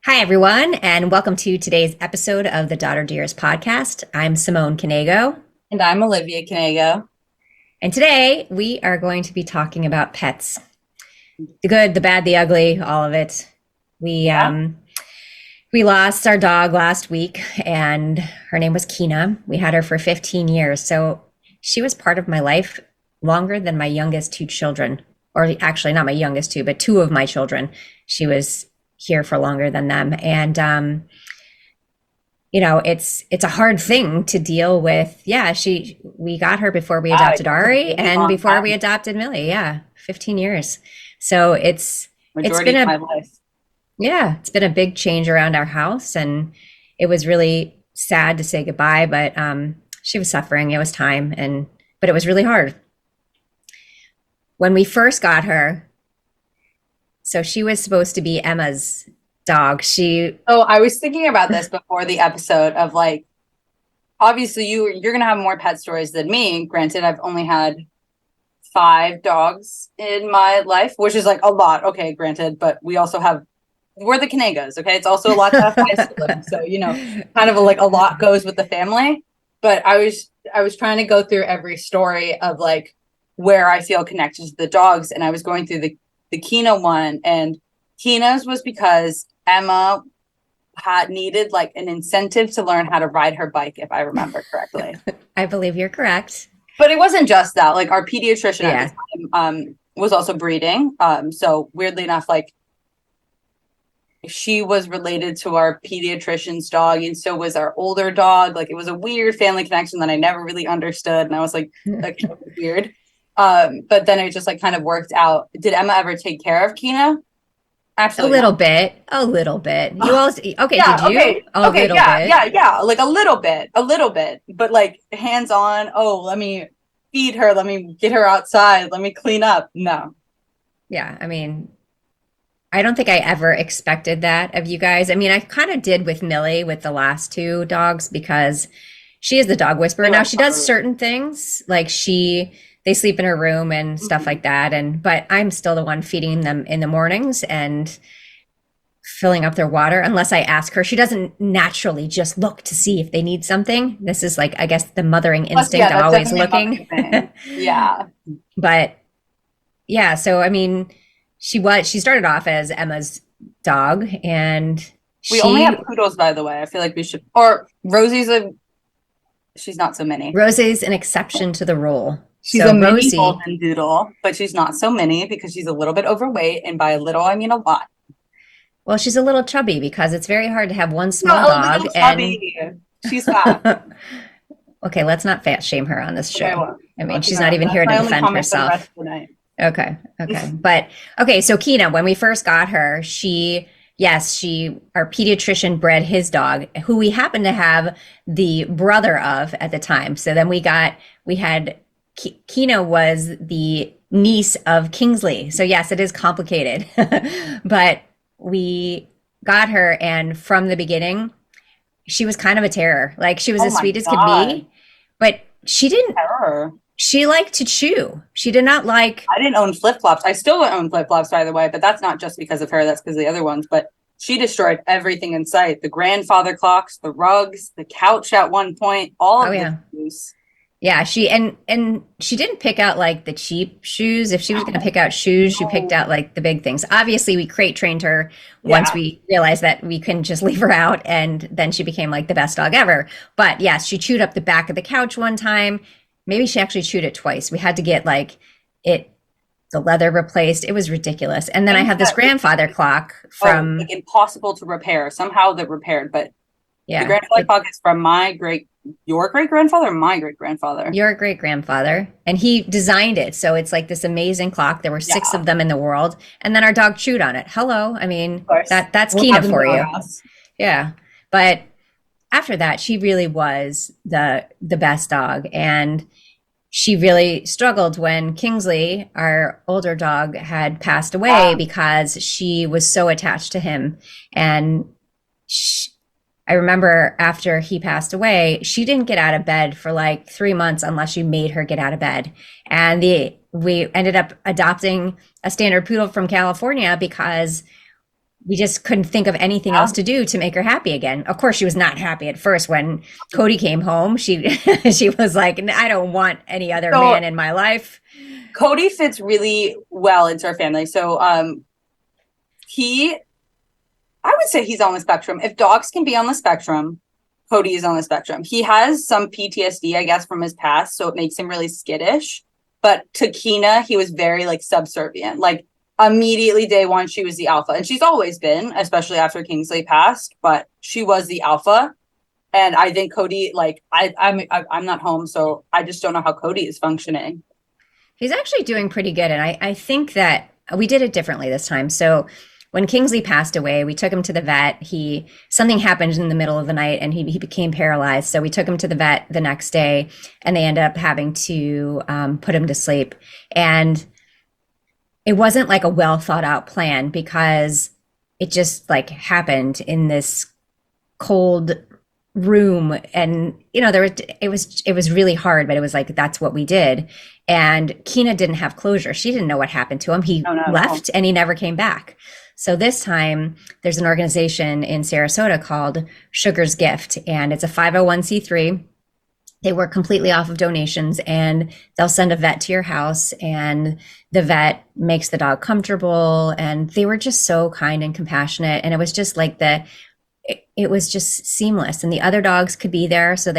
Hi, everyone, and welcome to today's episode of the Dearest podcast. I'm Simone Canego, And I'm Olivia Canego. and today we are going to be talking about pets. The good, the bad, the ugly, all of it. We Yeah. um we lost our dog last week, and her name was Kina. We had her for 15 years, so she was part of my life longer than my youngest two children, or actually not my youngest two, but two of my children. She was here for longer than them, and it's a hard thing to deal with. Yeah, we got her before we Wow, adopted it's a Ari really and long before we time. adopted Millie. Yeah, 15 years. So it's Majority been of my a life. yeah, it's been a big change around our house, and it was really sad to say goodbye, but she was suffering. It was time, and but it was really hard. When we first got her, so she was supposed to be Emma's dog. She So I was thinking about this before the episode of like, obviously you're gonna have more pet stories than me. Granted, I've only had 5 dogs in my life, which is like a lot. Okay, granted, but we're the Canegos. Okay, it's also a lot to have 5 siblings. So kind of like a lot goes with the family. But I was trying to go through every story of like where I feel connected to the dogs, and I was going through the Kina one, and Kina's was because Emma had needed like an incentive to learn how to ride her bike, if I remember correctly. I believe you're correct. But it wasn't just that. Like our pediatrician at the Yeah. time was also breeding. So weirdly enough, like she was related to our pediatrician's dog, and so was our older dog. Like it was a weird family connection that I never really understood, and I was like, that kind of weird. But then it just like kind of worked out. Did Emma ever take care of Kina? A Absolutely little bit, a little bit. You not. also, okay, did Yeah, you? A okay, little yeah, bit. yeah, yeah. Like a little bit, but like hands on. Oh, let me feed her. Let me get her outside. Let me clean up. No. Yeah, I mean, I don't think I ever expected that of you guys. I mean, I kind of did with Millie with the last two dogs because she is the dog whisperer. They Now love she does her. certain things, like they sleep in her room and stuff Mhm. like that, and but I'm still the one feeding them in the mornings and filling up their water unless I ask her. She doesn't naturally just look to see if they need something. This is like, I guess, the mothering Plus, yeah, instinct. I'm that's always definitely a looking. mothering thing. Yeah. But yeah, so I mean, she started off as Emma's dog, and We only have she poodles, by the way. I feel like we should. Or she's not so mini. Rosie's an exception to the rule. She's a So mini Rosie, golden doodle, but she's not so mini because she's a little bit overweight. And by a little, I mean a lot. well, she's a little chubby because it's very hard to have one small Not a dog little and chubby. She's fat. okay, let's not fat shame her on this Okay, show. well, I mean, okay, she's not even that's here to my only defend comment for the rest herself. of the night. Okay, okay. But okay, so Kina, when we first got her, our pediatrician bred his dog, who we happened to have the brother of at the time. So then we had, Kina was the niece of Kingsley. So yes, it is complicated, but we got her, and from the beginning, she was kind of a terror. Like she was Oh as my sweet as could God. be, but Terror. she liked to chew. She did not like. I didn't own flip flops. I still don't own flip flops, by the way, but that's not just because of her. That's because of the other ones. But she destroyed everything in sight: the grandfather clocks, the rugs, the couch at one point, all Oh of the yeah. shoes. Yeah, and she didn't pick out like the cheap shoes. If she was going to pick out shoes, she picked No. out like the big things. Obviously, we crate trained her once Yeah. we realized that we couldn't just leave her out, and then she became like the best dog ever. But yes, she chewed up the back of the couch one time. Maybe she actually chewed it twice. We had to get like it the leather replaced. It was ridiculous. And then I Things had this that grandfather clock like from impossible to repair. Somehow they're repaired, but the yeah, grandfather clock is from your great grandfather, or my great grandfather. your great grandfather, and he designed it. So it's like this amazing clock. There were Yeah, six of of them in the world, and then our dog chewed on it. Hello, I mean course. that's What Kina happened to for our you. house? Yeah, but after that, she really was the best dog, and she really struggled when Kingsley, our older dog, had passed away Yeah. because she was so attached to him, and she, I remember after he passed away, she didn't get out of bed for like 3 months unless you made her get out of bed. And we ended up adopting a standard poodle from California because we just couldn't think of anything Yeah. else to do to make her happy again. Of course, she was not happy at first when Cody came home. She she was like, I don't want any other So man in my life. Cody fits really well into our family. So he I would say he's on the spectrum. If dogs can be on the spectrum, Cody is on the spectrum. He has some PTSD, I guess, from his past, so it makes him really skittish. But to Kina, he was very like subservient. Like immediately day one, she was the alpha, and she's always been, especially after Kingsley passed. But she was the alpha, and I think Cody, like I'm not home, so I just don't know how Cody is functioning. He's actually doing pretty good. And I think that we did it differently this time. So when Kingsley passed away, we took him to the vet. Something happened in the middle of the night and he became paralyzed. So we took him to the vet the next day and they ended up having to put him to sleep. And it wasn't like a well thought out plan because it just like happened in this cold room. And it was really hard, but it was like that's what we did. And Kina didn't have closure. She didn't know what happened to him. He No, no, no. left and he never came back. So this time there's an organization in Sarasota called Sugar's Gift, and it's a 501(c)(3). They work completely off of donations, and they'll send a vet to your house, and the vet makes the dog comfortable. And they were just so kind and compassionate. And it was just like it was just seamless. And the other dogs could be there. So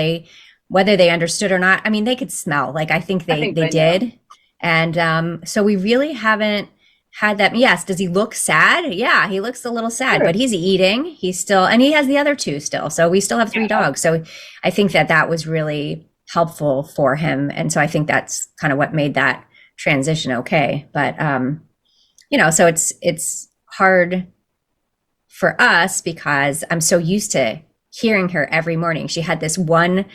whether they understood or not, I mean, they could smell. Like, I think I they, think they they know. did. And so we really haven't had that. Yes. Does he look sad? Yeah, he looks a little sad, Sure. but he's eating. He's still, and he has the other two still. So we still have three Yeah. dogs. So I think that was really helpful for him. And so I think that's kind of what made that transition okay. But, so it's hard for us because I'm so used to hearing her every morning. She had this one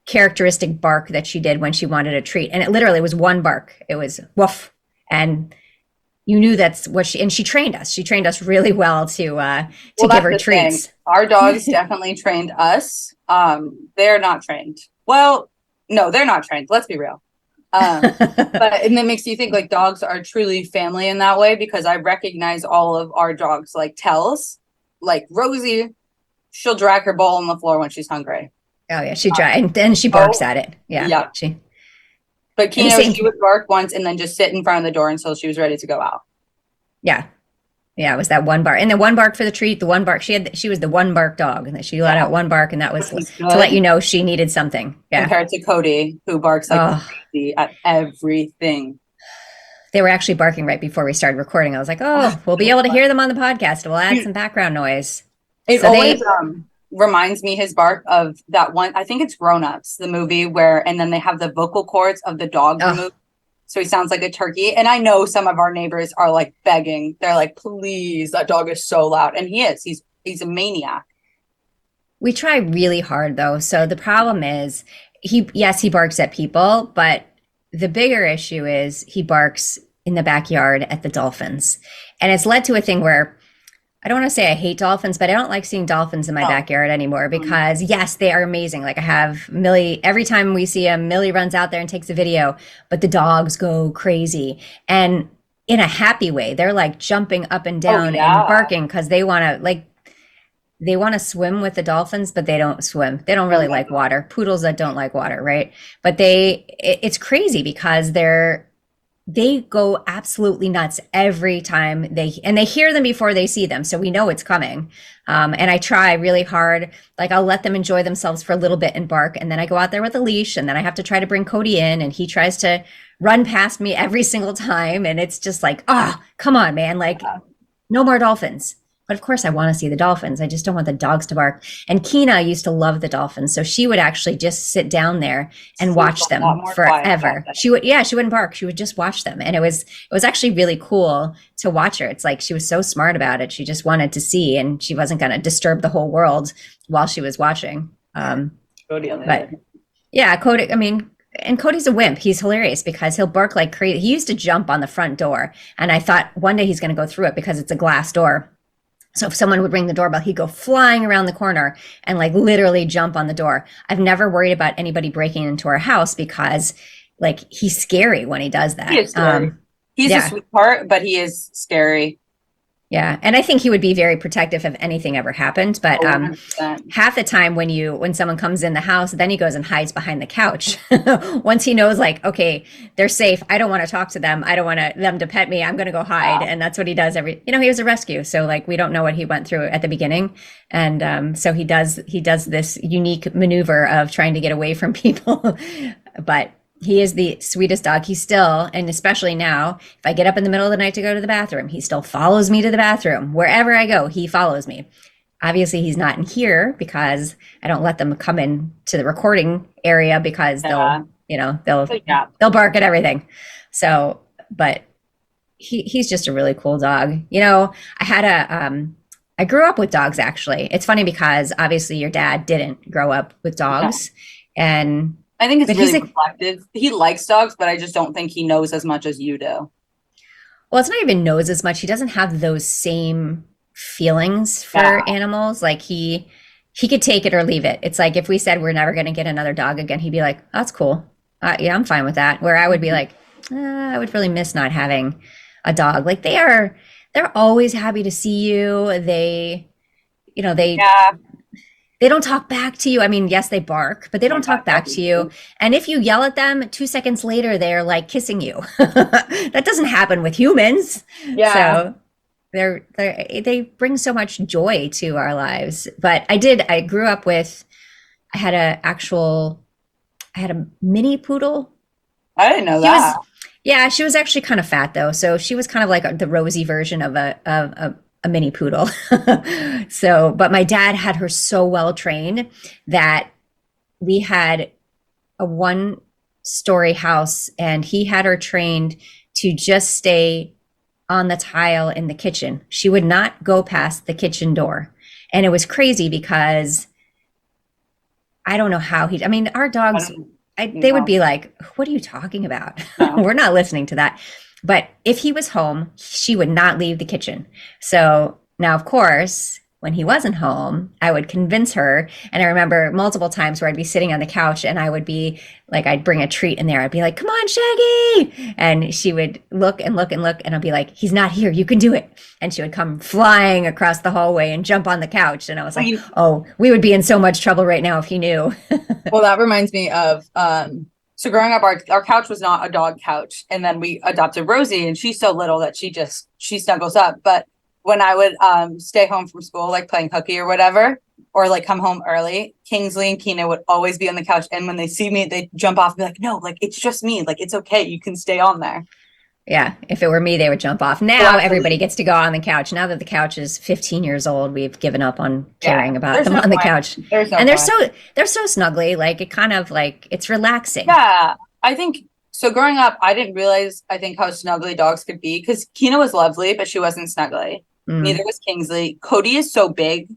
characteristic bark that she did when she wanted a treat. And it literally was one bark. It was woof. And you knew that's what she trained us. She trained us really well to Well, give that's her the thing. treats. Our dogs definitely trained us. They're not trained. Well, no, they're not trained. Let's be real. But and that makes you think like dogs are truly family in that way because I recognize all of our dogs like tells. Like Rosie, she'll drag her bowl on the floor when she's hungry. Oh yeah, she tried, and then she barks Oh, at it. Yeah, yeah. she But and the Kino, same. she would bark once and then just sit in front of the door until she was ready to go out. Yeah, yeah. It was that one bark, and the one bark for the treat. The one bark she was the one bark dog, and that she let Yeah, out one bark, and that was which is to let you good know she needed something. Yeah. compared to Cody, who barks like Oh, crazy at everything. they were actually barking right before we started recording. I was like, Oh, oh, we'll be so able to fun. hear them on the podcast. We'll add some background noise. It So always they, reminds me his bark of that one. I think it's Grown Ups, the movie where, and then they have the vocal cords of the dog oh, removed. So he sounds like a turkey. And I know some of our neighbors are like begging. They're like, please, that dog is so loud. And he is. He's a maniac. we try really hard though. So the problem is yes, he barks at people, but the bigger issue is he barks in the backyard at the dolphins. And it's led to a thing where I don't want to say I hate dolphins, but I don't like seeing dolphins in my No. backyard anymore Mm. because yes, they are amazing. Like I have Millie, every time we see them, Millie runs out there and takes a video, but the dogs go crazy. And in a happy way, they're like jumping up and Oh, down and yeah. barking because they want to swim with the dolphins, but they don't swim. They don't Oh, really my like God. water. Poodles that don't like water, right? But it's crazy because they go absolutely nuts every time they hear them before they see them. So we know it's coming. And I try really hard. Like I'll let them enjoy themselves for a little bit and bark. And then I go out there with a leash and then I have to try to bring Cody in and he tries to run past me every single time. And it's just like, come on, man. Like no more dolphins. But of course, I want to see the dolphins. I just don't want the dogs to bark. And Kina used to love the dolphins. So she would actually just sit down there and She's watch a lot them more quiet about forever. that. She wouldn't bark. She would just watch them. And it was actually really cool to watch her. It's like she was so smart about it. She just wanted to see and she wasn't going to disturb the whole world while she was watching. Cody on the But other. yeah, Cody, I mean, and Cody's a wimp. He's hilarious because he'll bark like crazy. He used to jump on the front door. And I thought one day he's going to go through it because it's a glass door. So if someone would ring the doorbell, he'd go flying around the corner and like literally jump on the door. I've never worried about anybody breaking into our house because like he's scary when he does He that. is scary. He's a Yeah. sweetheart, but he is scary. Yeah, and I think he would be very protective if anything ever happened. But Oh, 100%. half the time when someone comes in the house, then he goes and hides behind the couch. Once he knows, like, okay, they're safe. I don't want to talk to them. I don't want them to pet me. I'm going to go hide, Yeah. and that's what he does. He was a rescue, so like we don't know what he went through at the beginning, and so he does this unique maneuver of trying to get away from people, but. He is the sweetest dog. He still, and especially now, if I get up in the middle of the night to go to the bathroom, he still follows me to the bathroom. Wherever I go, he follows me. Obviously, he's not in here because I don't let them come in to the recording area because Yeah. they'll But yeah. they'll bark at everything. So, but he's just a really cool dog. I had I grew up with dogs actually. It's funny because obviously your dad didn't grow up with Yeah. dogs, and I think it's but he's really a reflective. He likes dogs, but I just don't think he knows as much as you do. well, it's not even knows as much. He doesn't have those same feelings Yeah. for animals. Like he could take it or leave it. It's like if we said we're never going to get another dog again, he'd be like, oh, "That's cool. Yeah, I'm fine with that." Where I would be Mhm. like, I would really miss not having a dog. Like they're always happy to see you. You know, they Yeah. they don't talk back to you. I mean, yes, they bark, but they Oh my don't God, talk back to you. And if you yell at them, 2 seconds later, they're like kissing you. That doesn't happen with humans. Yeah. So they bring so much joy to our lives. But I grew up with, I had a mini poodle. I didn't know She was, that. yeah, she was actually kind of fat though. So she was kind of like the rosy version of a mini poodle. So, but my dad had her so well trained that we had a one-story house and he had her trained to just stay on the tile in the kitchen. She would not go past the kitchen door. And it was crazy because I don't know how I mean, our I dogs, don't they would know. be like, what are you talking about? No. We're not listening to that. But if he was home, she would not leave the kitchen. So now, of course, when he wasn't home, I would convince her. And I remember multiple times where I'd be sitting on the couch and I would be like, I'd bring a treat in there. I'd be like, come on, Shaggy. And she would look and look and look. And I'd be like, he's not here. You can do it. And she would come flying across the hallway and jump on the couch. And I was I like, mean, oh, we would be in so much trouble right now if he knew. well, that reminds me of so growing up, our couch was not a dog couch, and then we adopted Rosie, and she's so little that she snuggles up. But when I would stay home from school, like playing hooky or whatever, or like come home early, Kingsley and Keena would always be on the couch, and when they see me, they jump off and be like, "No, like it's just me. Like it's okay. You can stay on there." Yeah, if it were me, they would jump off. Oh, Now everybody absolutely. gets to go on the couch. Now that the couch is 15 years old, we've given up on Yeah. caring about There's them no on the point. couch. There's no And point. they're so snuggly, like it kind of like it's relaxing. Yeah, I think so. Growing up, I didn't realize, I think, how snuggly dogs could be because Keena was lovely, but she wasn't snuggly. Neither Mm. was Kingsley. Cody is so big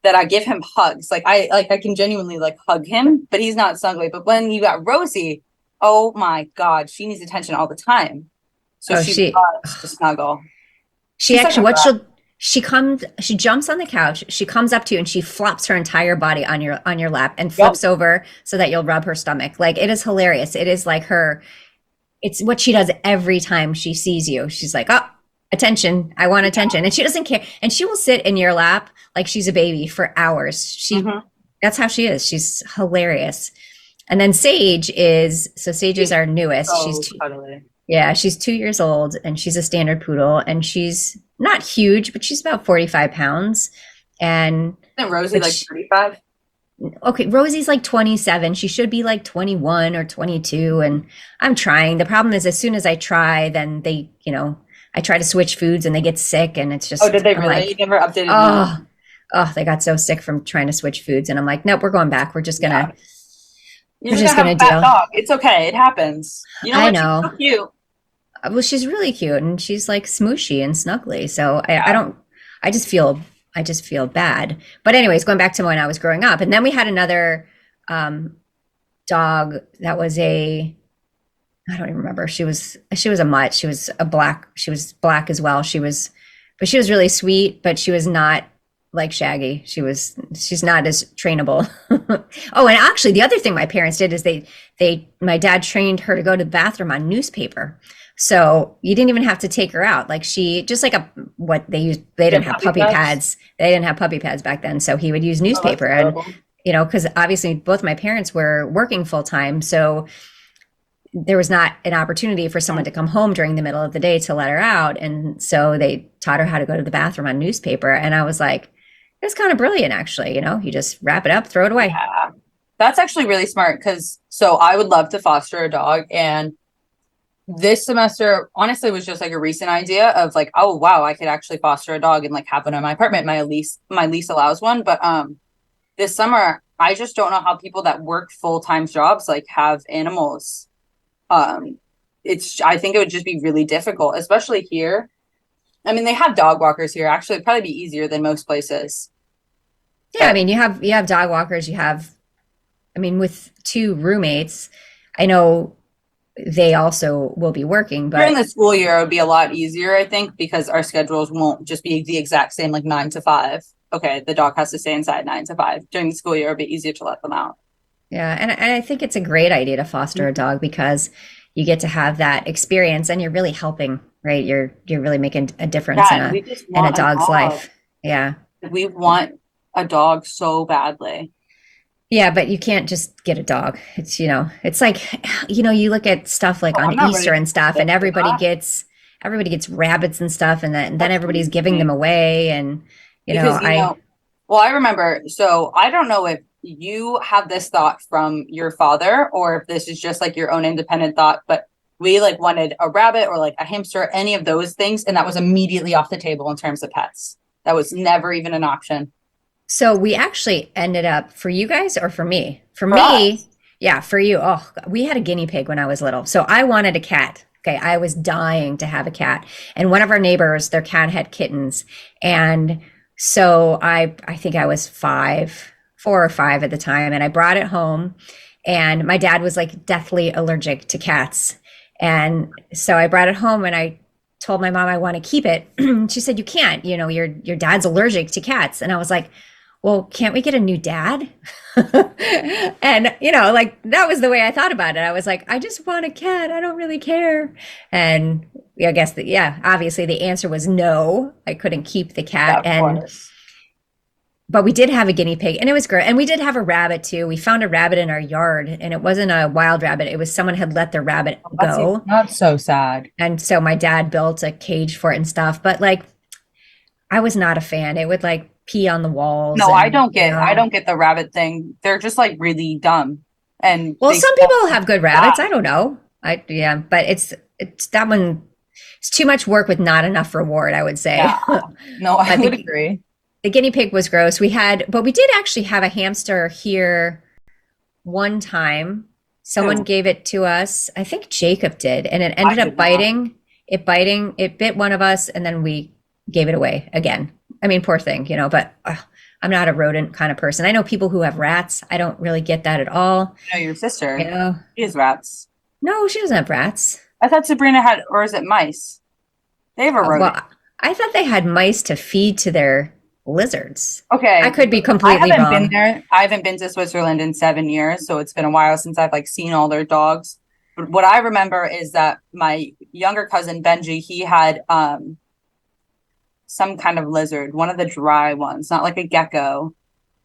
that I give him hugs. Like I can genuinely like hug him, but he's not snuggly. But when you got Rosie, oh my God, she needs attention all the time. So Oh, she loves to snuggle. she She's such actually a what brat. she jumps on the couch, she comes up to you and she flops her entire body on your lap and Yep. flips over so that you'll rub her stomach. Like it is hilarious. It is like it's what she does every time she sees you. She's like, oh, attention. I want attention. And she doesn't care. And she will sit in your lap like she's a baby for hours. Mhm. That's how she is. She's hilarious. And then Sage is She's our newest. so cuddly. Yeah, she's 2 years old and she's a standard poodle and she's not huge, but she's about 45 pounds. And, Isn't Rosie but like 35? okay, Rosie's like 27. She should be like 21 or 22. And I'm trying. The problem is, as soon as I try, then I try to switch foods and they get sick. And it's Oh, did just, they I'm really? You like, never updated me on. oh, oh, they got so sick from trying to switch foods. And I'm like, nope, we're going back. Yeah. You're We're just just gonna have gonna a fat deal. dog. It's okay. It happens. You know I what? She's so know. cute. Well, she's really cute and she's like smooshy and snuggly. So I Yeah. don't, I just feel bad. But anyways, going back to when I was growing up, and then we had another um, dog that was I don't even remember. She was a mutt. She was black as well. But she was really sweet, but she was not like Shaggy. She's not as trainable. Oh, and actually the other thing my parents did is my dad trained her to go to the bathroom on newspaper. So you didn't even have to take her out. Like she just like a what they used they Yeah, didn't have puppy puppy pads. pads. They didn't have puppy pads back then. So he would use Oh, that's newspaper and adorable. because obviously both my parents were working full time. So there was not an opportunity for someone Mm. to come home during the middle of the day to let her out. And so they taught her how to go to the bathroom on newspaper. And I was like, it's kind of brilliant, actually. You just wrap it up, throw it away. Yeah. That's actually really smart because so I would love to foster a dog. And this semester, honestly, was just like a recent idea of like, oh wow, I could actually foster a dog and like have one in my apartment. My lease allows one. But this summer, I just don't know how people that work full-time jobs like have animals. Um I think it would just be really difficult, especially here. I mean, they have dog walkers here. Actually, it'd probably be easier than most places. Yeah, I But mean, you have dog walkers, you have I mean, with two roommates, I know they also will be working, during but the school year, it would be a lot easier, I think, because our schedules won't just be the exact same, like 9 to 5. Okay, the dog has to stay inside 9 to 5. During the school year, it'd be easier to let them out. yeah, and I think it's a great idea to foster a dog because you get to have that experience and you're really helping, right? You're really making a difference Yeah, and we just in a want a dog's dog. life. Yeah. We want a dog so badly. Yeah, but you can't just get a dog. It's like, you look at stuff like Oh, on I'm not ready Easter to and stuff, and for that. everybody gets rabbits and stuff, and then That's everybody's giving them crazy. away, and Because, I well, I remember, so I don't know if you have this thought from your father or if this is just like your own independent thought, but we like wanted a rabbit or like a hamster, any of those things. And that was immediately off the table in terms of pets. That was never even an option so we actually ended up for you guys or for me. For for me, us. yeah, for you. Oh, we had a guinea pig when I was little, so I wanted a cat. Okay, I was dying to have a cat, and one of our neighbors, their cat had kittens, and so I think I was 4 or 5 at the time, and I brought it home, and my dad was like deathly allergic to cats, and so I brought it home, and I told my mom I want to keep it. She said you can't. Your dad's allergic to cats, and I was like, well, can't we get a new dad? And, like that was the way I thought about it. I was like, I just want a cat. I don't really care. And I guess that, yeah, obviously the answer was no. I couldn't keep the Yeah, cat. of course. But we did have a guinea pig and it was great. And we did have a rabbit too. We found a rabbit in our yard and it wasn't a wild rabbit. It was someone had let their rabbit go. That's so sad. And so my dad built a cage for it and stuff. But like, I was not a fan. It would like pee on the walls No, I and, don't get I don't get the rabbit thing. They're just like really dumb and well, they some smell people have good rabbits. I bad. don't know. Yeah, but it's that one. It's too much work with not enough reward, I would say. Yeah. No, I But would the agree. the guinea pig was gross. But we did actually have a hamster here one time. Someone Who? gave it to us. I think Jacob did, and it I ended up did not. biting. It bit one of us, and then we gave it away again. I mean, poor thing, but I'm not a rodent kind of person. I know people who have rats. I don't really get that at all. No, your You sister. know, She has rats. no, she doesn't have rats. I thought Sabrina had, or is it mice? They have a rodent. Well, I thought they had mice to feed to their lizards. I Okay, could be I completely haven't been wrong. there. I haven't been to Switzerland in 7 years, so it's been a while since I've like seen all their dogs. But what I remember is that my younger cousin Benji, he had some kind of lizard, one of the dry ones, not like a gecko,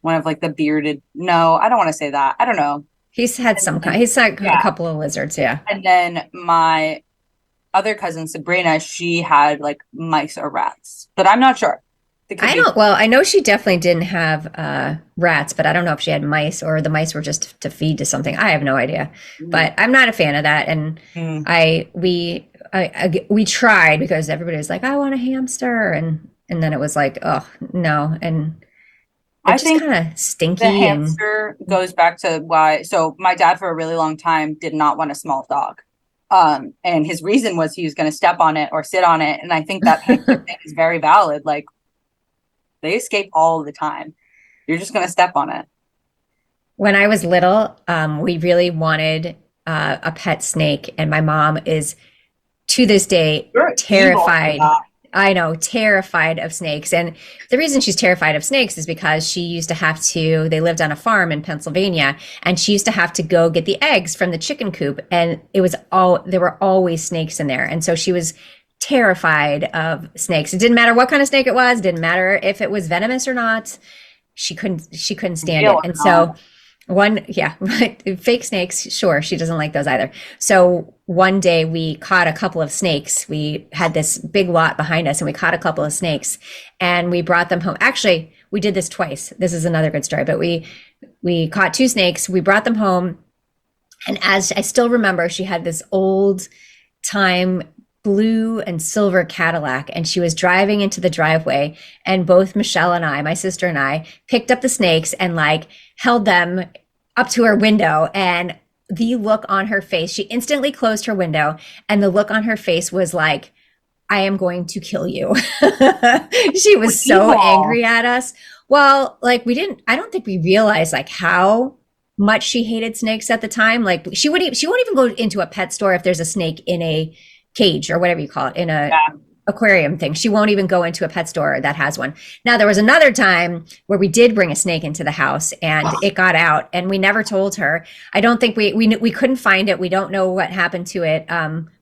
one of like the bearded. No, I don't want to say that. I don't know. He's had And some kind. then, He's had a yeah, couple of lizards. Yeah. and then my other cousin Sabrina, she had like mice or rats, but I'm not sure. It could I be. don't. Well, I know she definitely didn't have rats, but I don't know if she had mice or the mice were just to feed to something. I have no idea. Mm, But I'm not a fan of that. And mm. we tried because everybody was like, I want a hamster, and then it was like, oh no, and they're I just think kind of the stinky and hamster goes back to why. So my dad, for a really long time, did not want a small dog. And his reason was he was going to step on it or sit on it. And I think that hamster thing is very valid. Like they escape all the time. You're just going to step on it. when I was little, we really wanted a pet snake, and my mom is to this day You're evil for terrified that. I know, terrified of snakes. And the reason she's terrified of snakes is because she used to have to, they lived on a farm in Pennsylvania, and she used to have to go get the eggs from the chicken coop. And it was all, there were always snakes in there. And so she was terrified of snakes. It didn't matter what kind of snake it was, didn't matter if it was venomous or not. She couldn't stand Real it. or And not. so one, yeah, right. Fake snakes, sure, she doesn't like those either. So one day we caught a couple of snakes. We had this big lot behind us and we caught a couple of snakes and we brought them home. Actually, we did this twice. This is another good story, but we caught two snakes, we brought them home, and as I still remember, she had this old time blue and silver Cadillac, and she was driving into the driveway, and both Michelle and I, my sister and I, picked up the snakes and like held them up to her window. And the look on her face, she instantly closed her window, and the look on her face was like, I am going to kill you. She So was so evil. angry at us. Well, like I don't think we realized like how much she hated snakes at the time. Like she won't even go into a pet store if there's a snake in a cage or whatever you call it, in a Yeah. aquarium thing. She won't even go into a pet store that has one. Now there was another time where we did bring a snake into the house and it got out and we never told her. I don't think we couldn't find it. We don't know what happened to it.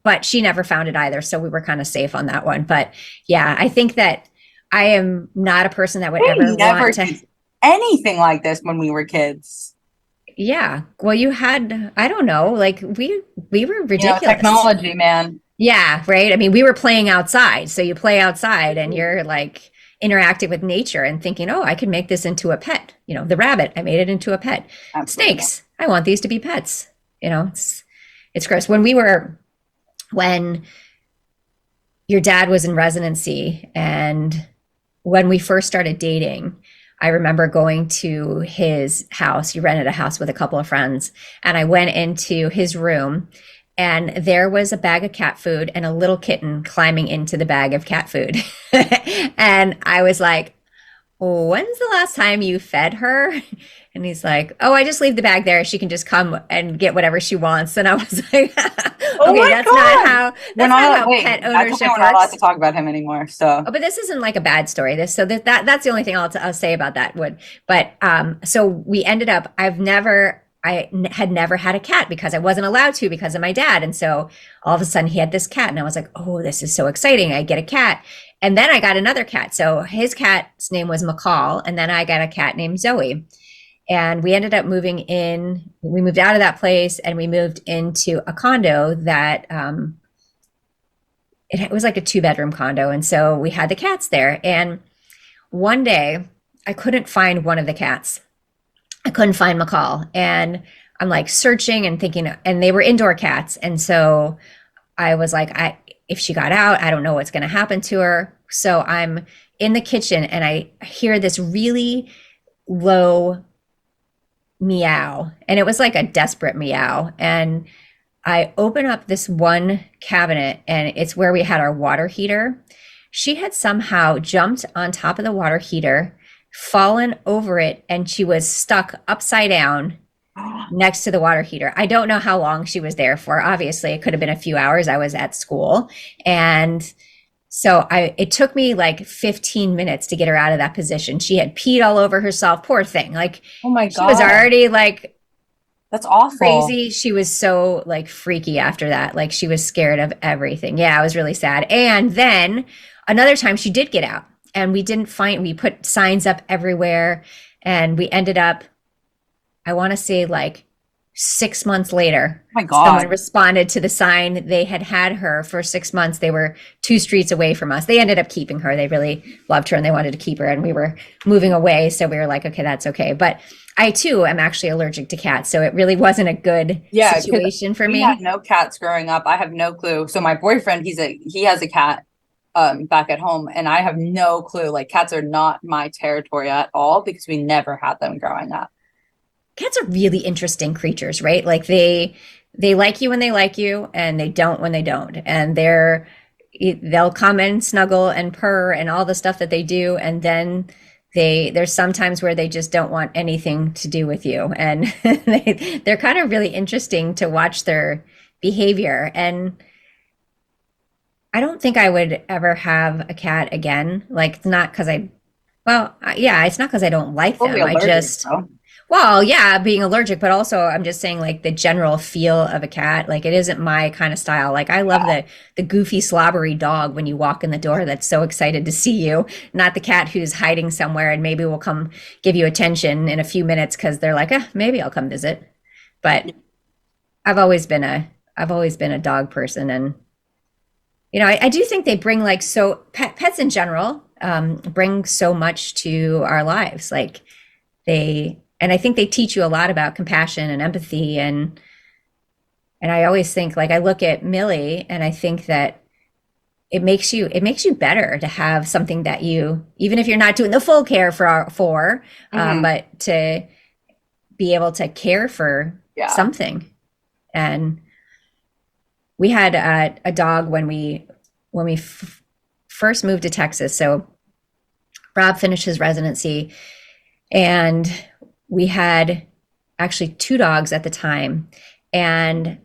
But she never found it either. So we were kind of safe on that one. But yeah, I think that I am not a person that would ever We never want to. did anything like this when we were kids. Yeah. Well, you had, I don't know, like we were ridiculous. Technology, man. Yeah, right. I mean, we were playing outside. So you play outside and you're like interacting with nature and thinking, oh, I can make this into a pet. You know, the rabbit, I made it into a pet. Absolutely not. Snakes, I want these to be pets. You know, it's gross. When your dad was in residency and when we first started dating, I remember going to his house. He rented a house with a couple of friends, and I went into his room, and there was a bag of cat food and a little kitten climbing into the bag of cat food. And I was like, when's the last time you fed her? And he's like, oh, I just leave the bag there. She can just come and get whatever she wants. And I was like, Oh okay, my God. We're that's not not, how wait, pet that's okay. ownership We're not allowed works. to talk about him anymore. So, Oh, but this isn't like a bad story. That's the only thing I'll say about that would. But so we ended up. Had never had a cat because I wasn't allowed to because of my dad, and so all of a sudden he had this cat, and I was like, oh, this is so exciting! I get a cat, and then I got another cat. So his cat's name was McCall, and then I got a cat named Zoe, and we ended up moving in. We moved out of that place, and we moved into a condo that it was like a two-bedroom condo, and so we had the cats there. And one day, I couldn't find one of the cats. I couldn't find McCall, and I'm like searching and thinking, and they were indoor cats, and so I was like, if she got out, I don't know what's going to happen to her. So I'm in the kitchen, and I hear this really low meow, and it was like a desperate meow, and I open up this one cabinet and it's where we had our water heater. She had somehow jumped on top of the water heater, fallen over it, and she was stuck upside down next to the water heater. I don't know how long she was there for. Obviously, it could have been a few hours. I was at school. And so it took me like 15 minutes to get her out of that position. She had peed all over herself. Poor thing. Like oh my she was God, already like that's awful. crazy. She was so like freaky after that. Like she was scared of everything. Yeah, it was really sad. And then another time she did get out and we put signs up everywhere and we ended up, I want to say like 6 months later, Oh my someone God. responded to the sign. They had had her for 6 months. They were two streets away from us. They ended up keeping her. They really loved her and they wanted to keep her. And we were moving away. So we were like, okay, that's okay. But I too am actually allergic to cats. So it really wasn't a good Yeah, because situation for we had me. no cats growing up. I have no clue. So my boyfriend, he has a cat back at home, and I have no clue. Like cats are not my territory at all because we never had them growing up. Cats are really interesting creatures, right? Like they like you when they like you and they don't when they don't. And they'll come and snuggle and purr and all the stuff that they do, and then there's sometimes where they just don't want anything to do with you, and they're kind of really interesting to watch their behavior. And I don't think I would ever have a cat again. Like, it's not because yeah, it's not because I don't like Totally them. I allergic, just, though. well, yeah, being allergic, but also I'm just saying like the general feel of a cat. Like, it isn't my kind of style. Like, I love the goofy, slobbery dog when you walk in the door that's so excited to see you, not the cat who's hiding somewhere and maybe will come give you attention in a few minutes because they're like, maybe I'll come visit. But I've always been a I've always been a dog person, and I do think they bring like pets in general bring so much to our lives. Like and I think they teach you a lot about compassion and empathy, and I always think like I look at Millie and I think that it makes you better to have something that you, even if you're not doing the full care Hmm. but to be able to care for Yeah. something. And we had a dog when we first moved to Texas. So Rob finished his residency, and we had actually two dogs at the time. And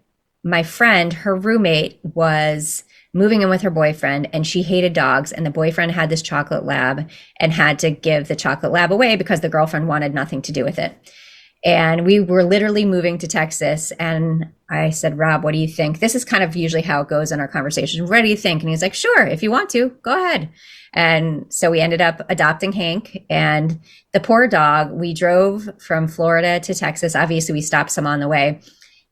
my friend, her roommate, was moving in with her boyfriend, and she hated dogs. And the boyfriend had this chocolate lab and had to give the chocolate lab away because the girlfriend wanted nothing to do with it. And we were literally moving to Texas. And I said, Rob, what do you think? This is kind of usually how it goes in our conversation. What do you think? And he's like, sure, if you want to, go ahead. And so we ended up adopting Hank. And the poor dog, we drove from Florida to Texas. Obviously, we stopped some on the way.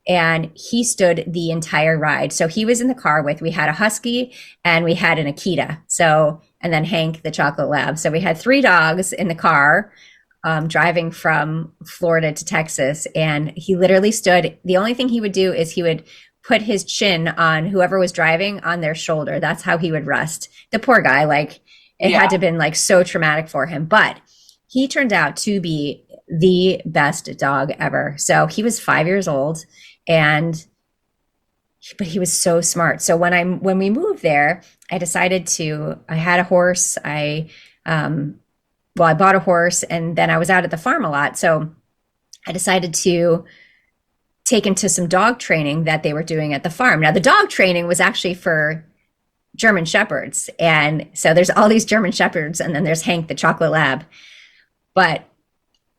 And he stood the entire ride. So he was in the car we had a husky and we had an Akita. So, and then Hank, the chocolate lab. So we had three dogs in the car driving from Florida to Texas. And he literally stood. The only thing he would do is he would put his chin on whoever was driving on their shoulder. That's how he would rest. The poor guy, like, it Yeah. had to have been like so traumatic for him. But he turned out to be the best dog ever. So he was 5 years old, and but he was so smart. So when we moved there, I had a horse. I bought a horse, and then I was out at the farm a lot. So I decided to take him to some dog training that they were doing at the farm. Now, the dog training was actually for German Shepherds. And so there's all these German Shepherds, and then there's Hank, the chocolate lab. But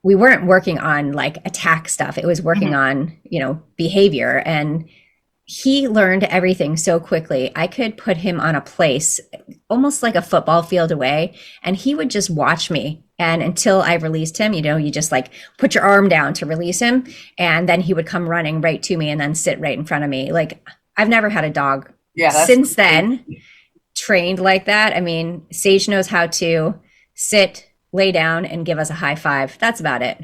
we weren't working on like attack stuff. It was working Hmm. on, behavior. And he learned everything so quickly. I could put him on a place almost like a football field away, and he would just watch me. And until I released him, you just like put your arm down to release him, and then he would come running right to me and then sit right in front of me. Like, I've never had a dog Yeah, that's since then trained like that. I mean, Sage knows how to sit, lay down, and give us a high five. That's about it.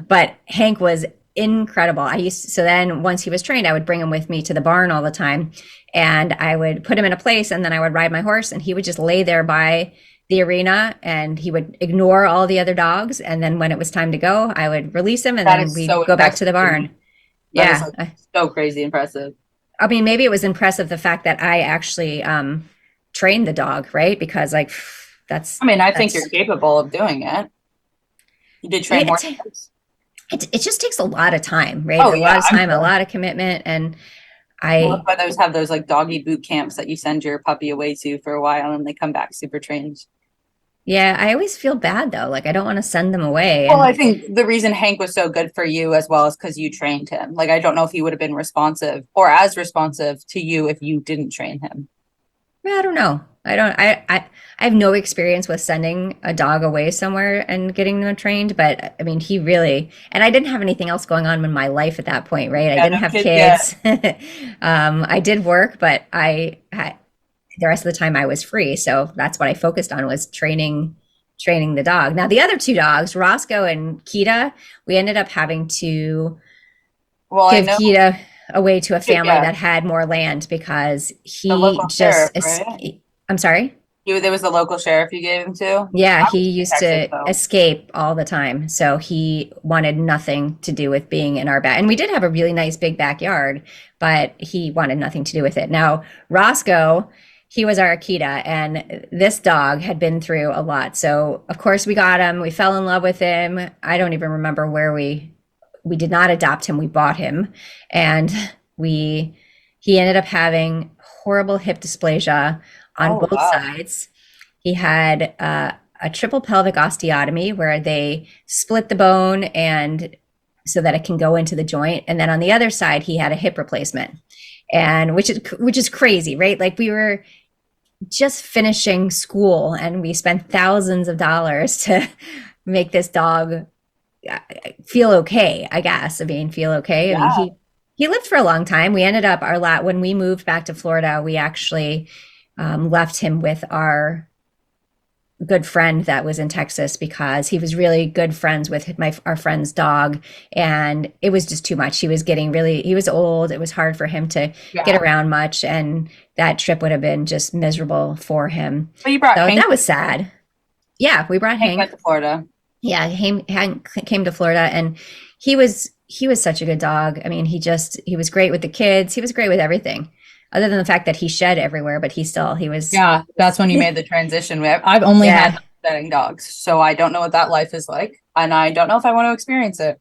But Hank was incredible. So then once he was trained, I would bring him with me to the barn all the time, and I would put him in a place, and then I would ride my horse, and he would just lay there by the arena, and he would ignore all the other dogs. And then when it was time to go, I would release him, and that then is we'd so go back impressive to the to barn. me. That is Yeah. like so crazy impressive. I mean, maybe it was impressive the fact that I actually trained the dog, right? Because like that's I mean, I think you're that's capable of doing it. You did yeah, train horses. it just takes a lot of time, right? Oh A yeah, lot of I'm time, a sure. lot of commitment, and Well, that's I why those have those like doggy boot camps that you send your puppy away to for a while and they come back super trained. yeah, I always feel bad though. Like, I don't want to send them away, Well, I and think the reason Hank was so good for you as well is because you trained him. Like, I don't know if he would have been responsive or as responsive to you if you didn't train him. I don't know. I don't. I have no experience with sending a dog away somewhere and getting them trained, but I mean, he really. And I didn't have anything else going on in my life at that point, right? I Yeah, didn't no have kids yet. kids. I did work, but the rest of the time I was free, so that's what I focused on was training the dog. Now, the other two dogs, Roscoe and Kita, we ended up having to Well, I give know, Kita away to a family yeah, that had more land because the he local just sheriff, right? I'm sorry. There was the local sheriff you gave him to. Yeah, I he was in used Texas, to though. escape all the time. So he wanted nothing to do with being in our back. And we did have a really nice big backyard, but he wanted nothing to do with it. Now, Roscoe, he was our Akita, and this dog had been through a lot. So, of course, we got him. We fell in love with him. I don't even remember where we did not adopt him. We bought him, and we he ended up having horrible hip dysplasia on Oh both wow. sides. He had a triple pelvic osteotomy where they split the bone and so that it can go into the joint. And then on the other side, he had a hip replacement, and which is crazy, right? Like we were just finishing school and we spent thousands of dollars to make this dog feel okay, I guess. I mean, feel okay. I mean, Yeah. he lived for a long time. We ended up when we moved back to Florida, we actually left him with our good friend that was in Texas because he was really good friends with our friend's dog, and it was just too much. He was old. It was hard for him to get Yeah. around much, and that trip would have been just miserable for him. But you brought So Hank. that was sad. Yeah, we brought Hank went Hank. to Florida. Yeah, Hank came to Florida, and he was such a good dog. I mean, he was great with the kids. He was great with everything, other than the fact that he shed everywhere. But he was Yeah, that's when you made the transition. I've only had yeah. setting dogs, so I don't know what that life is like, and I don't know if I want to experience it.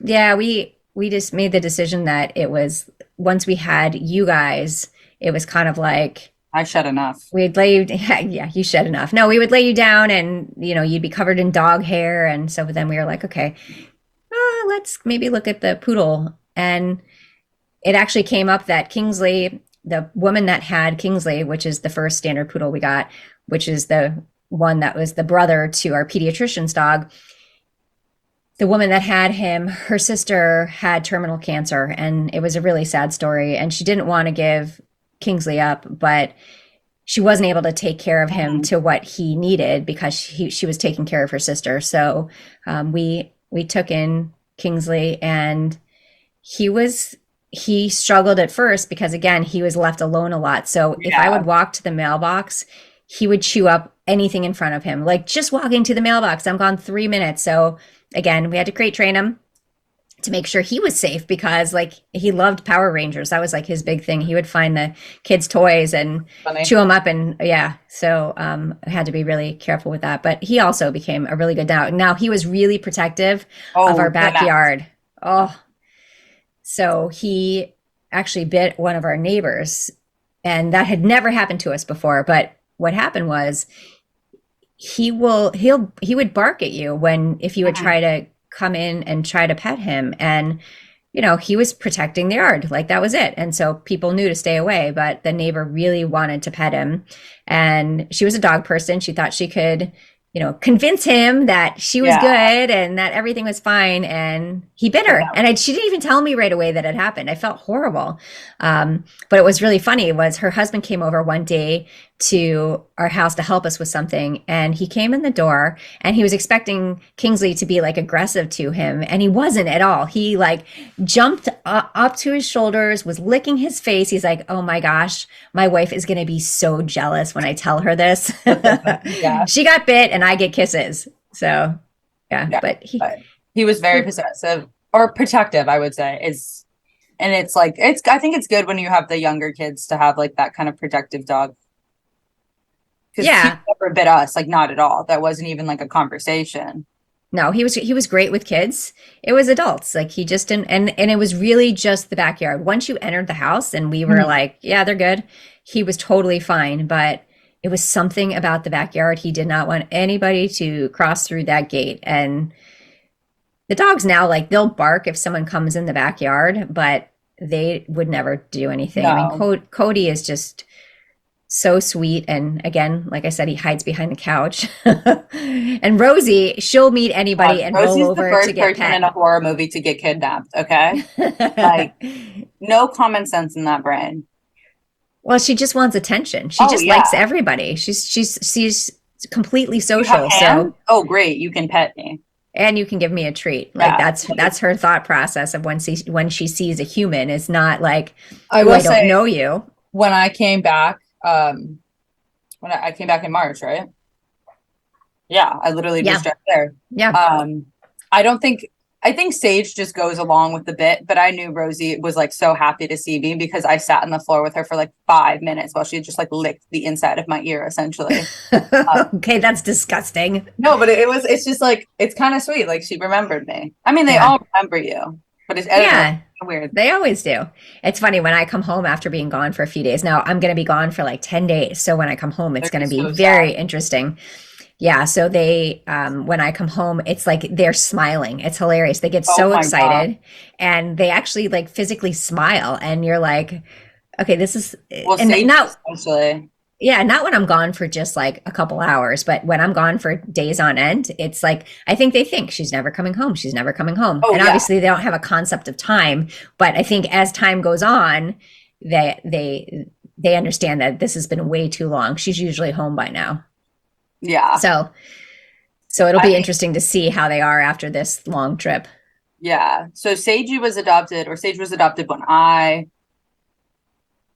Yeah, we just made the decision that it was once we had you guys, it was kind of like I shed enough. we'd lay you yeah, you shed enough. No, we would lay you down and you'd be covered in dog hair, and so then we were like, okay, let's maybe look at the poodle. And it actually came up that Kingsley, the woman that had Kingsley, which is the first standard poodle we got, which is the one that was the brother to our pediatrician's dog, the woman that had him, her sister had terminal cancer, and it was a really sad story. And she didn't want to give Kingsley up, but she wasn't able to take care of him Mhm. to what he needed because she was taking care of her sister. So we took in Kingsley, and he struggled at first because again he was left alone a lot. So if I Yeah. would walk to the mailbox, he would chew up anything in front of him. Like just walking to the mailbox, I'm gone 3 minutes. So again, we had to crate train him to make sure he was safe because like he loved Power Rangers. That was like his big thing. He would find the kids' toys and Funny. chew them up, and yeah. So I had to be really careful with that. But he also became a really good dog. Now he was really protective of Oh, our the mess. backyard. Oh, so he actually bit one of our neighbors, and that had never happened to us before. But what happened was he would bark at you when if you would Mhm. try to come in and try to pet him, and he was protecting the yard, like that was it. And so people knew to stay away, but the neighbor really wanted to pet him, and she was a dog person. She thought she could convince him that she was Yeah. good and that everything was fine, and he bit her. And she didn't even tell me right away that it happened. I felt horrible. But it was really funny was her husband came over one day to our house to help us with something, and he came in the door and he was expecting Kingsley to be like aggressive to him, and he wasn't at all. He like jumped up to his shoulders, was licking his face. He's like, oh my gosh, my wife is going to be so jealous when I tell her this. Yeah. She got bit and I get kisses. So yeah, Yeah. but But he was very possessive or protective, I would say. And it's like I think it's good when you have the younger kids to have like that kind of protective dog. Because he yeah. never bit us, like not at all. That wasn't even like a conversation. No, he was great with kids. It was adults. Like he just didn't, and it was really just the backyard. Once you entered the house and we were Mhm. like, yeah, they're good. He was totally fine, but it was something about the backyard. He did not want anybody to cross through that gate. And the dogs now, like they'll bark if someone comes in the backyard, but they would never do anything. I mean, No. Cody is just so sweet. And again, like I said, he hides behind the couch. And Rosie, she'll meet anybody and roll Rosie's the over to first get person in a pet. horror movie to get kidnapped, okay? Like, no common sense in that brain. Well, she just wants attention. She Oh, just likes yeah. everybody. She's completely You have social. hands? So, Oh, great. You can pet me. and you can give me a treat. Like Yeah. that's her thought process of when she sees a human. It's not like, I oh, will I don't say, know you. when I came back, I came back in March, right? Yeah, I literally just Yeah, drove there. yeah. Um, I don't think I think Sage just goes along with the bit, but I knew Rosie was like so happy to see me because I sat on the floor with her for like 5 minutes while she just like licked the inside of my ear, essentially. Okay, that's disgusting. No, but it's just like it's kind of sweet. Like she remembered me. I mean, they Yeah. all remember you, but I don't know. Yeah, Weird. they always do. It's funny when I come home after being gone for a few days. Now I'm going to be gone for like 10 days. So when I come home, it's They're going to just be so sad. very interesting. Yeah. So they, when I come home, it's like they're smiling. It's hilarious. They get Oh so my God. excited and they actually like physically smile. And you're like, okay, this is, Well, and Sage now especially. yeah, not when I'm gone for just like a couple hours, but when I'm gone for days on end, it's like I think they think she's never coming home. She's never coming home. Oh And yeah. obviously they don't have a concept of time, but I think as time goes on, they understand that this has been way too long. She's usually home by now. Yeah. So so it'll I be mean, interesting to see how they are after this long trip. yeah. So Sage was adopted when I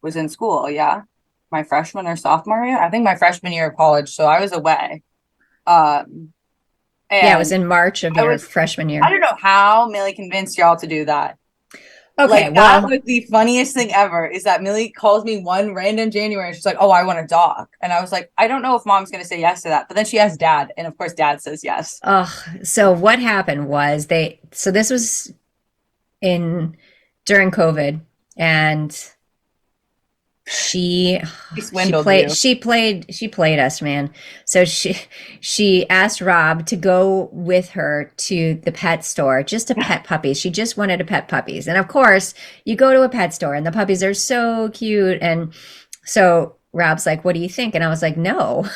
was in school, yeah. My freshman or sophomore year. I think my freshman year of college. So I was away. Um, Yeah, it was and in March of I your was freshman I year. don't know how Millie convinced y'all to do that. Okay, Like that well, was the funniest thing ever is that Millie calls me one random January and she's like, "Oh, I want a dog." And I was like, "I don't know if mom's going to say yes to that." But then she asked dad, and of course dad says yes. so what happened was so this was in during COVID, and she He swindled you. she played us, man. So she asked Rob to go with her to the pet store just to pet puppies. She just wanted to pet puppies. And of course, you go to a pet store and the puppies are so cute. And so Rob's like, "What do you think?" And I was like, "No,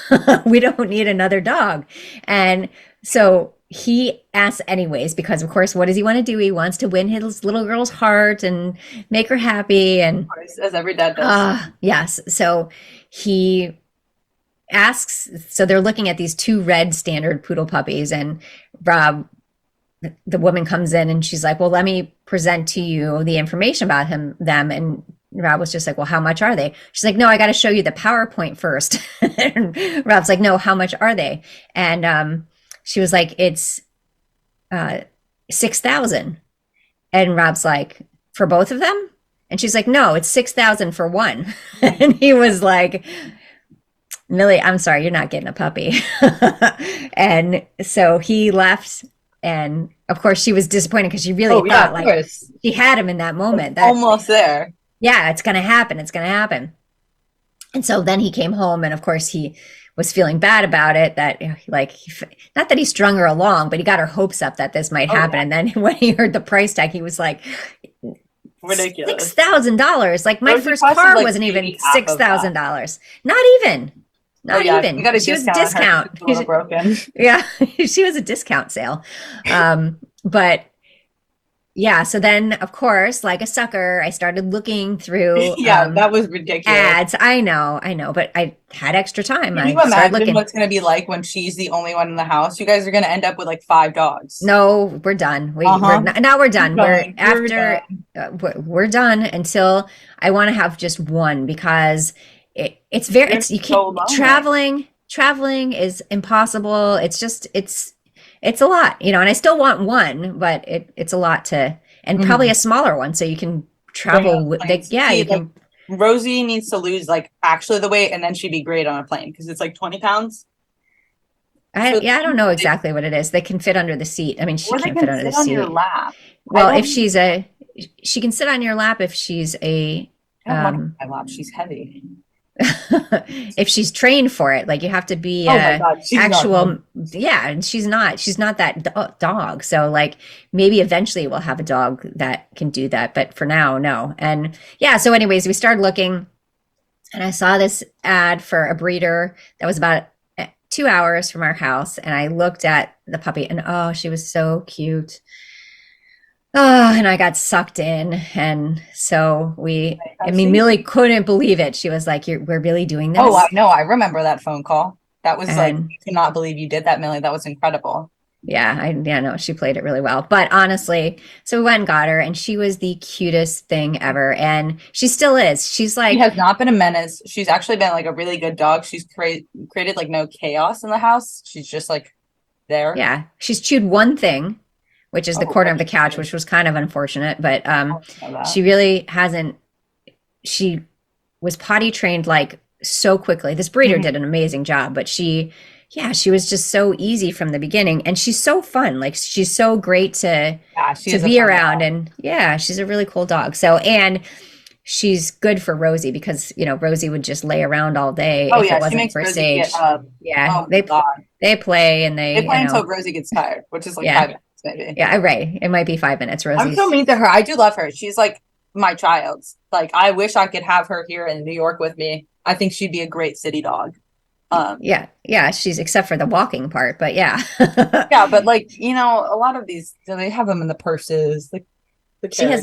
we don't need another dog." And so he asks anyways, because of course, what does he want to do? He wants to win his little girl's heart and make her happy. Of And course, as every dad does. yes. So he asks, so they're looking at these two red standard poodle puppies, and Rob, the woman comes in and she's like, "Well, let me present to you the information about them." And Rob was just like, "Well, how much are they?" She's like, "No, I got to show you the PowerPoint first." And Rob's like, "No, how much are they?" And she was like, "It's 6,000." And Rob's like, "For both of them?" And she's like, "No, it's 6,000 for one." And he was like, "Millie, I'm sorry, you're not getting a puppy." And so he left. And of course, she was disappointed because she really Oh yeah, thought of like course. she had him in that moment that, Almost there. yeah, it's going to happen. It's going to happen. And so then he came home, and of course, he was feeling bad about it that, like, not that he strung her along, but he got her hopes up that this might Oh happen. yeah, And then when he heard the price tag, he was like, ridiculous. $6,000. Like my Rosie first cost is car like wasn't even maybe half of that. $6,000. Not even. Oh Not yeah, we even. got a She was a discount on her because discount. she's a little broken. Yeah, she was a discount sale. But yeah, so then of course, like a sucker, I started looking through Yeah, that was ridiculous. ads. I know, but I had extra time. Can you I started imagine looking. what's going to be like when she's the only one in the house? You guys are going to end up with like five dogs. No, we're done. Uh-huh. Now we're We're done. We're done. We're after done. we're done until I want to have just one, because it's very You're it's you can't so lonely. traveling is impossible. It's just it's a lot, and I still want one, but it's a lot to, and probably Mhm. a smaller one so you can Bring travel on with like, planes. yeah, See, you like can. Rosie needs to lose like actually the weight, and then she'd be great on a plane because it's like 20 pounds. So I don't then know exactly what it is. They can fit under the seat. I mean, she or they can't fit can under the sit on your seat. lap. I Well, if don't she's a she can sit on your lap if she's a I don't want her um on my lap. She's heavy. if she's trained for it. Like you have to be Oh my a God, she's not. actual, yeah, and she's not that dog. So like maybe eventually we'll have a dog that can do that, but for now, no. And yeah, so anyways, we started looking, and I saw this ad for a breeder that was about 2 hours from our house, and I looked at the puppy, and oh, she was so cute. Oh, and I got sucked in. And so I I've mean, seen. Millie couldn't believe it. She was like, we're really doing Oh, I this? know. I remember that phone call. That was like, And I cannot believe you did that, Millie. That was incredible. yeah, yeah, no, she played it really well. But honestly, so we went and got her, and she was the cutest thing ever. And she still is. She's She like, has not been a menace. She's actually been like a really good dog. She's created like no chaos in the house. She's just like there. yeah, she's chewed one thing, which is the Oh, corner what of the did she couch, do? which was kind of unfortunate. But I don't know that. she really hasn't, she was potty trained like so quickly. This breeder Mhm. did an amazing job, but she Yeah, she was just so easy from the beginning, and she's so fun. Like she's so great Yeah, she to is a be fun around, dog. and yeah, she's a really cool dog. So, and she's good for Rosie because, Rosie would just lay around all day Oh if it yeah, she wasn't makes for Rosie get Sage. up. Yeah, Oh my God. they play and They they, play until Rosie gets tired, which is like yeah, 5 minutes maybe. yeah, right. It might be 5 minutes. I'm so Rosie's, mean to her. I do love her. She's like my child. Like I wish I could have her here in New York with me. I think she'd be a great city dog. Um, yeah, yeah, she's except for the walking part, but yeah. yeah, but like, a lot of these they have them in the purses, like the carriage.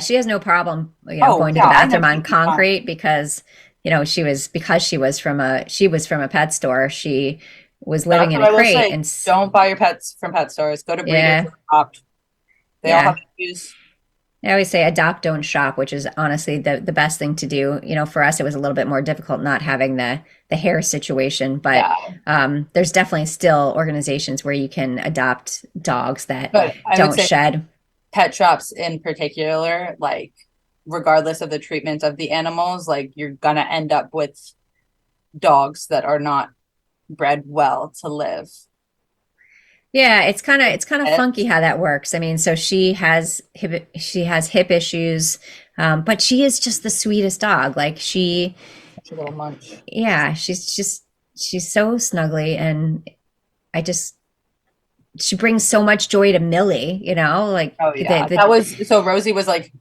She has no problem, Oh going to yeah, the I know bathroom on she'd be fine. concrete because, she was from a pet store. She was living That's in what a I will crate say. and Don't buy your pets from pet stores. Go to breeders yeah, or adopt. They all have yeah. issues. I always say adopt, don't shop, which is honestly the best thing to do. For us, it was a little bit more difficult not having the hair situation, but Yeah. there's definitely still organizations where you can adopt dogs that But I would don't say shed. pet shops in particular, like regardless of the treatment of the animals, like you're gonna end up with dogs that are not bred well to live. Yeah, it's kind of funky Pets, how that works. I mean, so she has hip issues, but she is just the sweetest dog. Like such a little munch. yeah, she's so snuggly, and I just she brings so much joy to Millie. Like Oh the yeah, the that was so. Rosie was like,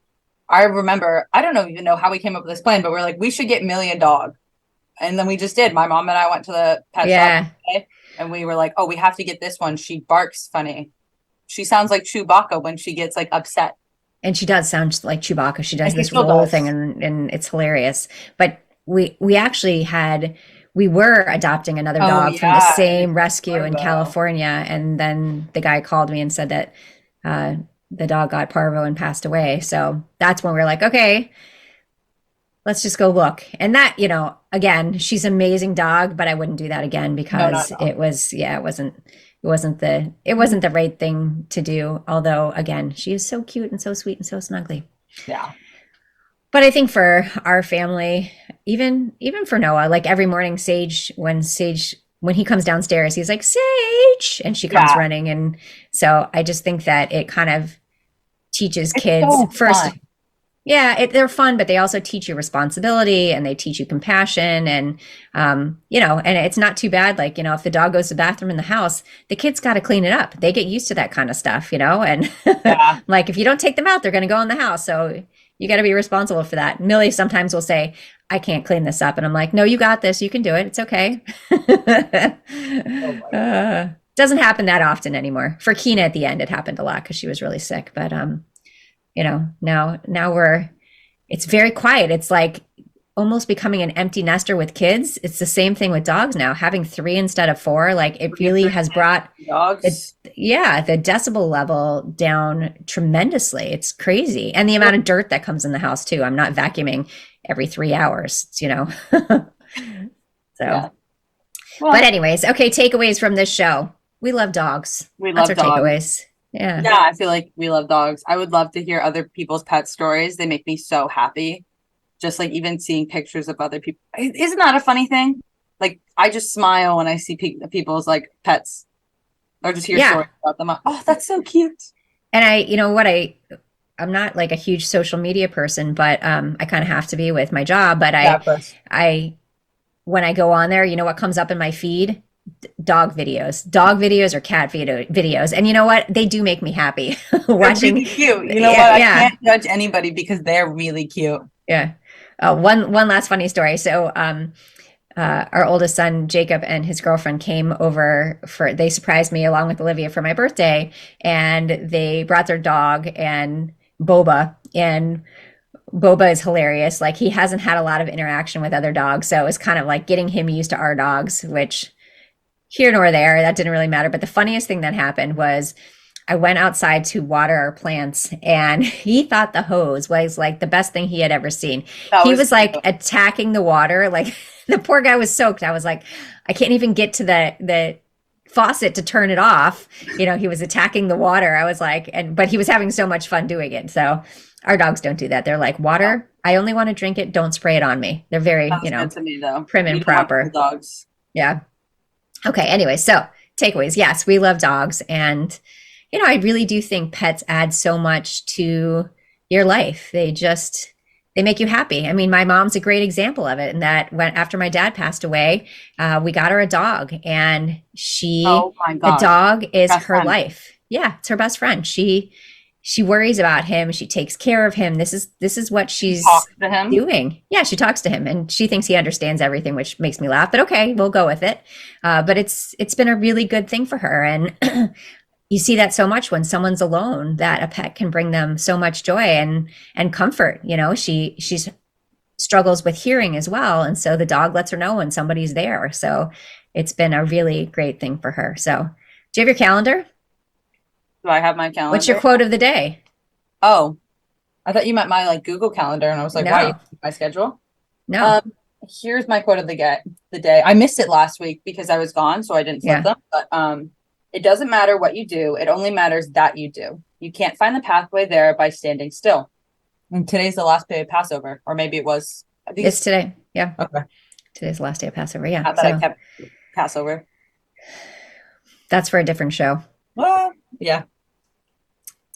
I remember. I don't know even know how we came up with this plan, but we're like, we should get Millie a dog, and then we just did. My mom and I went to the pet shop yeah, today, and we were like, oh, we have to get this one. She barks funny. She sounds like Chewbacca when she gets like upset, and she does sound like Chewbacca. She and does she this still roll thing, does. and it's hilarious. But we actually we were adopting another Oh dog from the yeah, and same it's rescue in Arvo. California, and then the guy called me and said that the dog got parvo and passed away. So that's when we were like, okay, let's just go look. And that, again, she's an amazing dog, but I wouldn't do that again No, no, because no. it wasn't the right thing to do. Although again, she is so cute and so sweet and so snuggly. Yeah. But I think for our family, even for Noah, like every morning, Sage when he comes downstairs, he's like Sage, and she comes Yeah. running, and so I just think that it kind of teaches It's kids so first. fun. Yeah, they're fun, but they also teach you responsibility and they teach you compassion, and and it's not too bad. Like, if the dog goes to the bathroom in the house, the kids got to clean it up. They get used to that kind of stuff, and Yeah. like if you don't take them out, they're going to go in the house. So you got to be responsible for that. Millie sometimes will say, I can't clean this up. And I'm like, no, you got this. You can do it. It's okay. Oh my God. Doesn't happen that often anymore. For Keena at the end, it happened a lot because she was really sick. But now it's very quiet. It's like almost becoming an empty nester with kids. It's the same thing with dogs now. Having three instead of four, like it We have really three has brought the dogs. the decibel level down tremendously. It's crazy. And the amount of dirt that comes in the house too. I'm not vacuuming every 3 hours, So, Yeah. but Well, anyways, okay, takeaways from this show. We love dogs. we That's love our dogs. takeaways. Yeah. Yeah, I feel like we love dogs. I would love to hear other people's pet stories. They make me so happy. Just like even seeing pictures of other people. Isn't that a funny thing? Like I just smile when I see people's like pets or just hear Yeah. stories about them. Oh, that's so cute. And I'm not like a huge social media person, but I kind of have to be with my job. But Yeah, of course. I, when I go on there, you know what comes up in my feed? Dog videos or cat videos. And you know what? They do make me happy They're watching. really cute. You know Yeah. what? I Yeah. can't judge anybody because they're really cute. Yeah. One last funny story. So, our oldest son Jacob and his girlfriend came over they surprised me along with Olivia for my birthday, and they brought their dog and Boba is hilarious. Like he hasn't had a lot of interaction with other dogs, so it's kind of like getting him used to our dogs, which here nor there, that didn't really matter. But the funniest thing that happened was I went outside to water our plants, and he thought the hose was like the best thing he had ever seen. That He was was cute. like attacking the water. Like the poor guy was soaked. I was like, I can't even get to the faucet to turn it off. He was attacking the water. I was like, but he was having so much fun doing it. So our dogs don't do that. They're like, Oh, water, I only want to drink it. Don't spray it on me. They're very, sounds good to me though. prim We and don't have proper. dogs. Yeah. Okay, anyway, so takeaways. Yes, we love dogs. And, I really do think pets add so much to your life. They make you happy. I mean, my mom's a great example of it. And that when after my dad passed away, we got her a dog, and Oh my the gosh. dog is Best her friend. life. Yeah, it's her best friend. She worries about him. She takes care of him. This is what She she's talks to him. doing. Yeah, she talks to him, and she thinks he understands everything, which makes me laugh. But okay, we'll go with it. But it's been a really good thing for her, and you see that so much when someone's alone, that a pet can bring them so much joy and comfort. She's struggles with hearing as well, and so the dog lets her know when somebody's there. So it's been a really great thing for her. So do you have your calendar? Do I have my What's your calendar? quote of the day? Oh, I thought you meant my like Google calendar, and I was like, why you No, my schedule? no. Um, Here's my quote of the day. I missed it last week because I was gone, so I didn't flip Yeah. them. But it doesn't matter what you do; it only matters that you do. You can't find the pathway there by standing still. And today's the last day of Passover, or maybe it was. I think It's it's today. Yeah. okay. Today's the last day of Passover. Yeah. Not that I So kept Passover. that's for a different show. Well, yeah.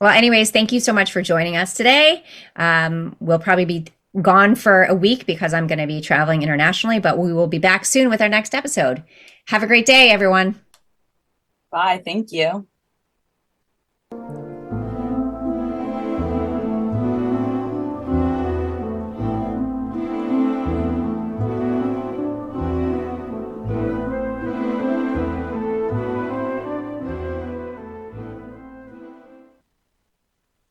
Well, anyways, thank you so much for joining us today. We'll probably be gone for a week because I'm going to be traveling internationally, but we will be back soon with our next episode. Have a great day, everyone. Bye. Thank you.